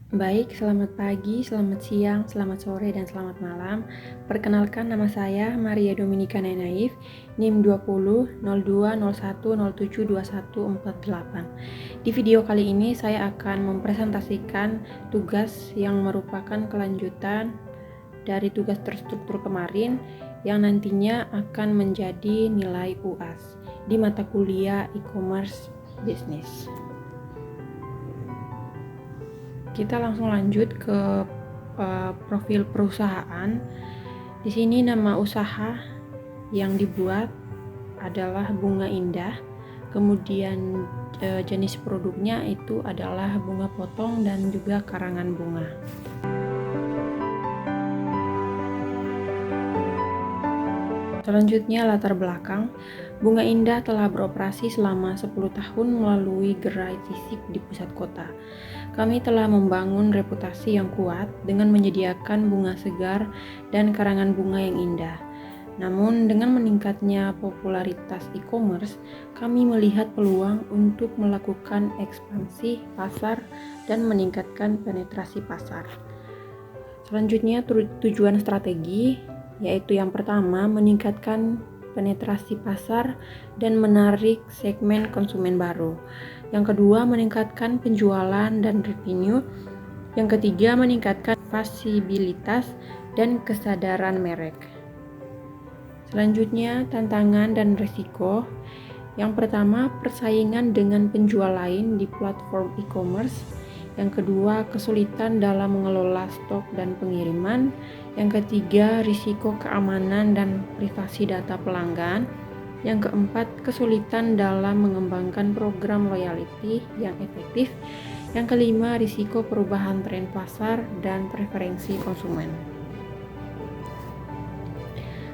Baik, selamat pagi, selamat siang, selamat sore, dan selamat malam. Perkenalkan, nama saya Maria Dominika Naif, NIM 20 0201072148. Di video kali ini saya akan mempresentasikan tugas yang merupakan kelanjutan dari tugas terstruktur kemarin yang nantinya akan menjadi nilai UAS di mata kuliah e-commerce business. Kita langsung lanjut ke profil perusahaan. Di sini nama usaha yang dibuat adalah Bunga Indah. Kemudian jenis produknya itu adalah bunga potong dan juga karangan bunga. Selanjutnya latar belakang. Bunga Indah telah beroperasi selama 10 tahun melalui gerai fisik di pusat kota. Kami telah membangun reputasi yang kuat dengan menyediakan bunga segar dan karangan bunga yang indah. Namun dengan meningkatnya popularitas e-commerce, kami melihat peluang untuk melakukan ekspansi pasar dan meningkatkan penetrasi pasar. Selanjutnya tujuan strategi, yaitu yang pertama meningkatkan penetrasi pasar dan menarik segmen konsumen baru. Yang kedua meningkatkan penjualan dan revenue. Yang ketiga meningkatkan visibilitas dan kesadaran merek. Selanjutnya tantangan dan risiko. Yang pertama persaingan dengan penjual lain di platform e-commerce. Yang kedua, kesulitan dalam mengelola stok dan pengiriman. Yang ketiga, risiko keamanan dan privasi data pelanggan. Yang keempat, kesulitan dalam mengembangkan program loyalty yang efektif. Yang kelima, risiko perubahan tren pasar dan preferensi konsumen.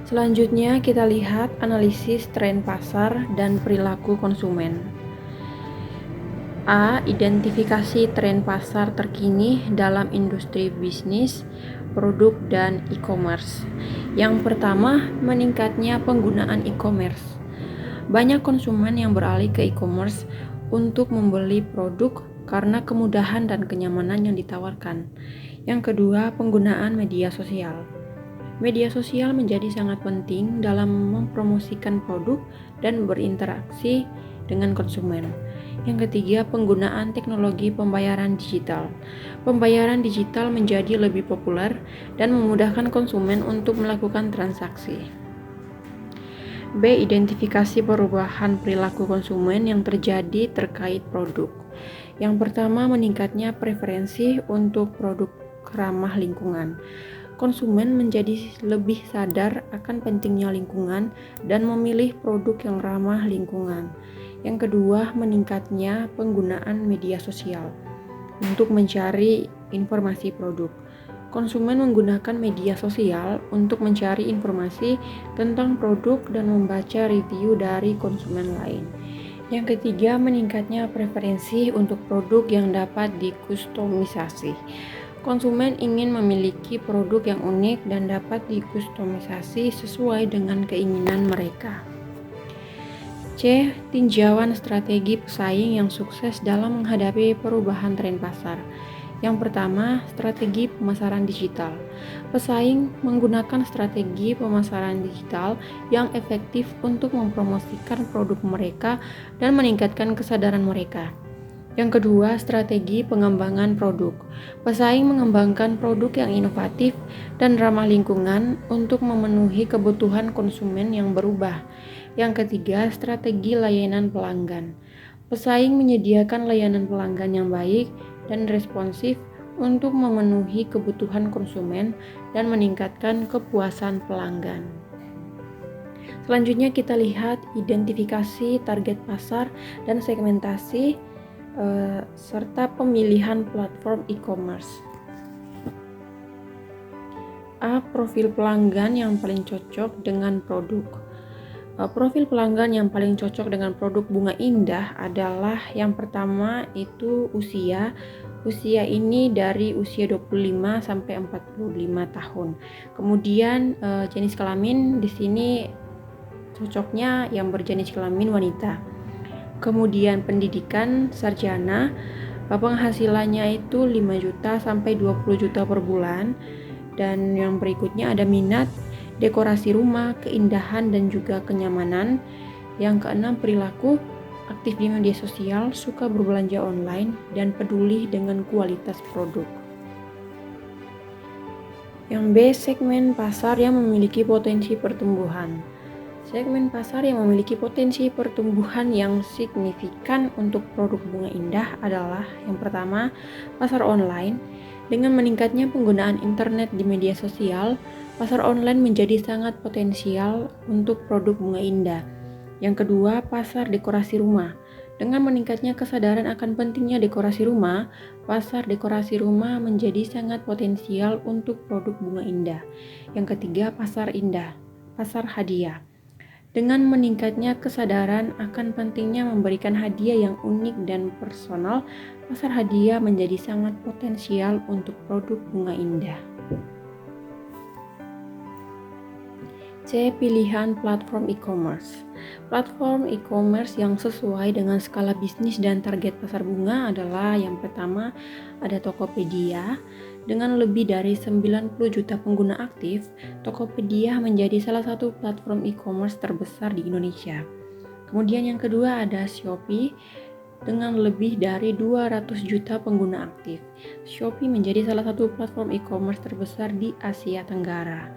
Selanjutnya, kita lihat analisis tren pasar dan perilaku konsumen. A. Identifikasi tren pasar terkini dalam industri bisnis, produk, dan e-commerce. Yang pertama, meningkatnya penggunaan e-commerce. Banyak konsumen yang beralih ke e-commerce untuk membeli produk karena kemudahan dan kenyamanan yang ditawarkan. Yang kedua, penggunaan media sosial. Media sosial menjadi sangat penting dalam mempromosikan produk dan berinteraksi dengan konsumen. Yang ketiga, penggunaan teknologi pembayaran digital. Pembayaran digital menjadi lebih populer dan memudahkan konsumen untuk melakukan transaksi. B. Identifikasi perubahan perilaku konsumen yang terjadi terkait produk. Yang pertama, meningkatnya preferensi untuk produk ramah lingkungan. Konsumen menjadi lebih sadar akan pentingnya lingkungan dan memilih produk yang ramah lingkungan. Yang kedua, meningkatnya penggunaan media sosial untuk mencari informasi produk. Konsumen menggunakan media sosial untuk mencari informasi tentang produk dan membaca review dari konsumen lain. Yang ketiga, meningkatnya preferensi untuk produk yang dapat dikustomisasi. Konsumen ingin memiliki produk yang unik dan dapat dikustomisasi sesuai dengan keinginan mereka. C. Tinjauan strategi pesaing yang sukses dalam menghadapi perubahan tren pasar. Yang pertama, strategi pemasaran digital. Pesaing menggunakan strategi pemasaran digital yang efektif untuk mempromosikan produk mereka dan meningkatkan kesadaran mereka. Yang kedua, strategi pengembangan produk. Pesaing mengembangkan produk yang inovatif dan ramah lingkungan untuk memenuhi kebutuhan konsumen yang berubah. Yang ketiga, strategi layanan pelanggan. Pesaing menyediakan layanan pelanggan yang baik dan responsif untuk memenuhi kebutuhan konsumen dan meningkatkan kepuasan pelanggan. Selanjutnya kita lihat identifikasi target pasar dan segmentasi serta pemilihan platform e-commerce. A. Profil pelanggan yang paling cocok dengan produk. Profil pelanggan yang paling cocok dengan produk Bunga Indah adalah yang pertama itu usia. Usia ini dari usia 25 sampai 45 tahun. Kemudian jenis kelamin di sini cocoknya yang berjenis kelamin wanita. Kemudian pendidikan sarjana, Penghasilannya itu 5 juta sampai 20 juta per bulan. Dan yang berikutnya ada minat, dekorasi rumah, keindahan dan juga kenyamanan. Yang keenam, perilaku, aktif di media sosial, suka berbelanja online, dan peduli dengan kualitas produk. Yang B, segmen pasar yang memiliki potensi pertumbuhan. Segmen pasar yang memiliki potensi pertumbuhan yang signifikan untuk produk bunga indah adalah yang pertama, pasar online. Dengan meningkatnya penggunaan internet di media sosial, pasar online menjadi sangat potensial untuk produk bunga indah. Yang kedua, pasar dekorasi rumah. Dengan meningkatnya kesadaran akan pentingnya dekorasi rumah, pasar dekorasi rumah menjadi sangat potensial untuk produk bunga indah. Yang ketiga, pasar indah, pasar hadiah. Dengan meningkatnya kesadaran akan pentingnya memberikan hadiah yang unik dan personal, pasar hadiah menjadi sangat potensial untuk produk bunga indah. C. Pilihan platform e-commerce. Platform e-commerce yang sesuai dengan skala bisnis dan target pasar bunga adalah yang pertama, ada Tokopedia. Dengan lebih dari 90 juta pengguna aktif, Tokopedia menjadi salah satu platform e-commerce terbesar di Indonesia. Kemudian yang kedua ada Shopee. Dengan lebih dari 200 juta pengguna aktif, Shopee menjadi salah satu platform e-commerce terbesar di Asia Tenggara.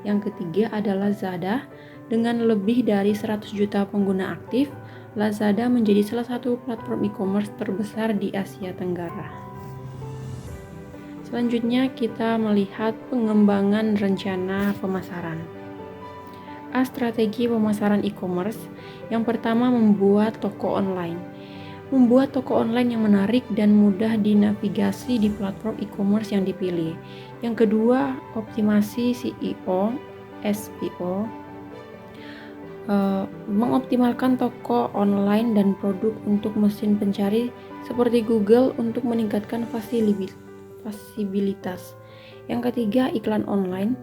Yang ketiga adalah Lazada. Dengan lebih dari 100 juta pengguna aktif, Lazada menjadi salah satu platform e-commerce terbesar di Asia Tenggara. Selanjutnya kita melihat pengembangan rencana pemasaran. A. Strategi pemasaran e-commerce. Yang pertama, membuat toko online. Membuat toko online yang menarik dan mudah dinavigasi di platform e-commerce yang dipilih. Yang kedua, optimasi SEO. Mengoptimalkan toko online dan produk untuk mesin pencari seperti Google untuk meningkatkan visibilitas. Yang ketiga, iklan online.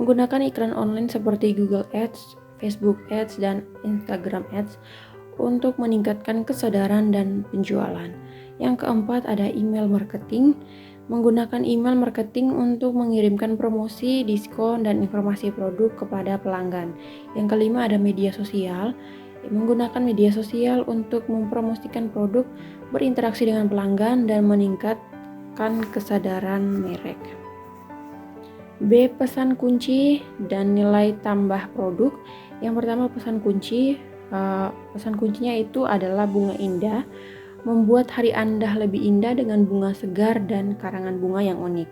Menggunakan iklan online seperti Google Ads, Facebook Ads, dan Instagram Ads untuk meningkatkan kesadaran dan penjualan. Yang keempat ada email marketing. Menggunakan email marketing untuk mengirimkan promosi, diskon, dan informasi produk kepada pelanggan. Yang kelima ada media sosial. Menggunakan media sosial untuk mempromosikan produk, berinteraksi dengan pelanggan, dan meningkatkan kesadaran merek. B. Pesan kunci dan nilai tambah produk. Yang pertama, pesan kunci. Pesan kuncinya itu adalah bunga indah, membuat hari Anda lebih indah dengan bunga segar dan karangan bunga yang unik.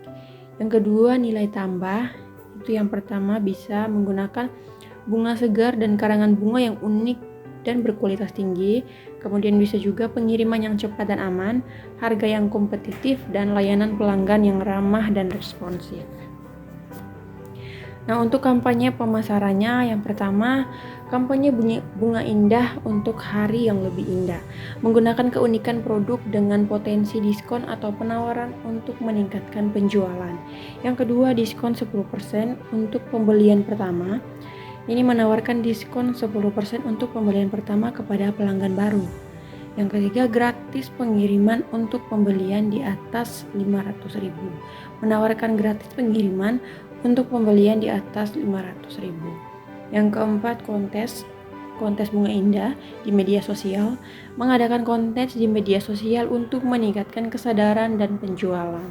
Yang kedua, nilai tambah. Itu yang pertama bisa menggunakan bunga segar dan karangan bunga yang unik dan berkualitas tinggi. Kemudian bisa juga pengiriman yang cepat dan aman, harga yang kompetitif, dan layanan pelanggan yang ramah dan responsif. Nah, untuk kampanye pemasarannya, yang pertama, kampanye bunga indah untuk hari yang lebih indah. Menggunakan keunikan produk dengan potensi diskon atau penawaran untuk meningkatkan penjualan. Yang kedua, diskon 10% untuk pembelian pertama. Ini menawarkan diskon 10% untuk pembelian pertama kepada pelanggan baru. Yang ketiga, gratis pengiriman untuk pembelian di atas 500.000. Menawarkan gratis pengiriman untuk pembelian di atas 500.000. Yang keempat, kontes bunga indah di media sosial. Mengadakan kontes di media sosial untuk meningkatkan kesadaran dan penjualan.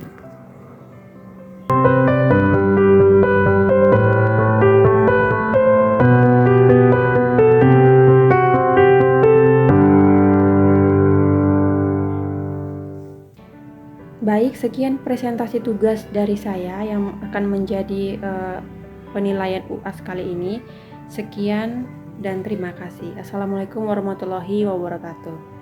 Baik, sekian presentasi tugas dari saya yang akan menjadi penilaian UAS kali ini. Sekian dan terima kasih. Assalamualaikum warahmatullahi wabarakatuh.